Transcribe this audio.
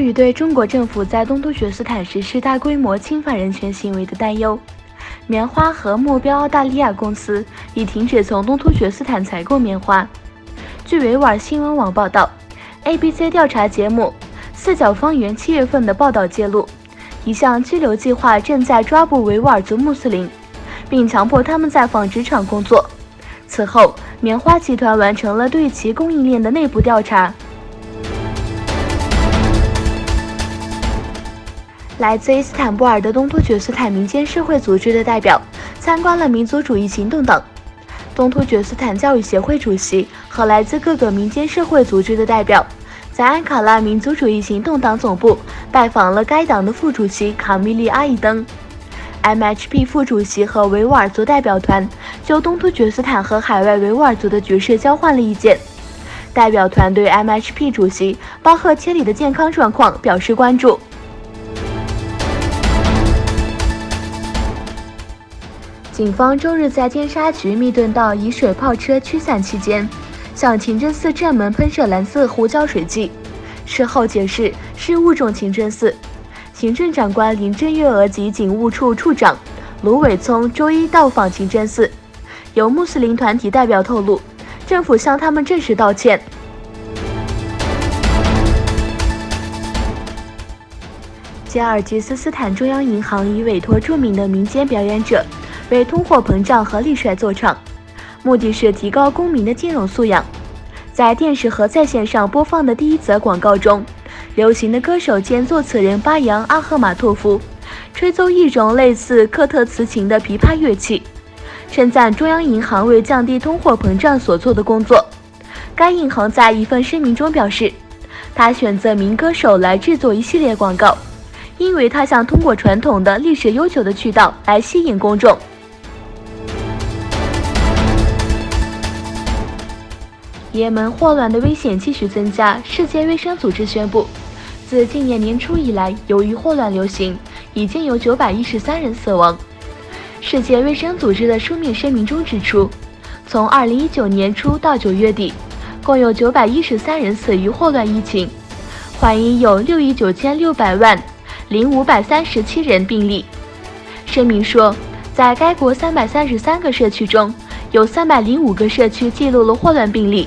于对中国政府在东突厥斯坦实施大规模侵犯人权行为的担忧，棉花和目标澳大利亚公司已停止从东突厥斯坦采购棉花。据维吾尔新闻网报道 ，ABC 调查节目《四角方圆》7月份的报道揭露，一项拘留计划正在抓捕维吾尔族穆斯林，并强迫他们在纺织厂工作。此后，棉花集团完成了对其供应链的内部调查。来自伊斯坦布尔的东突厥斯坦民间社会组织的代表参观了民族主义行动党。东突厥斯坦教育协会主席和来自各个民间社会组织的代表在安卡拉民族主义行动党总部拜访了该党的副主席卡米利阿伊登。MHP 副主席和维吾尔族代表团就东突厥斯坦和海外维吾尔族的局势交换了意见。代表团对 MHP 主席巴赫切里的健康状况表示关注。警方周日在尖沙咀密顿道以水炮车驱散期间，向清真寺正门喷射蓝色胡椒水剂，事后解释是误中清真寺。行政长官林郑月娥及警务处处长卢伟聪周一到访清真寺，由穆斯林团体代表透露，政府向他们正式道歉。吉尔吉斯斯坦中央银行已委托著名的民间表演者为通货膨胀和利率做场，目的是提高公民的金融素养。在电视和在线上播放的第一则广告中，流行的歌手兼作词人巴扬阿赫马托夫吹奏一种类似克特兹琴的琵琶乐器，称赞中央银行为降低通货膨胀所做的工作。该银行在一份声明中表示，他选择名歌手来制作一系列广告，因为他想通过传统的历史悠久的渠道来吸引公众。也门霍乱的危险继续增加，世界卫生组织宣布，自今年年初以来，由于霍乱流行，已经有913人死亡。世界卫生组织的书面声明中指出，从2019年初到9月底，共有913人死于霍乱疫情，患疫有6亿9600万零537人病例。声明说，在该国333个社区中，有305个社区记录了霍乱病例。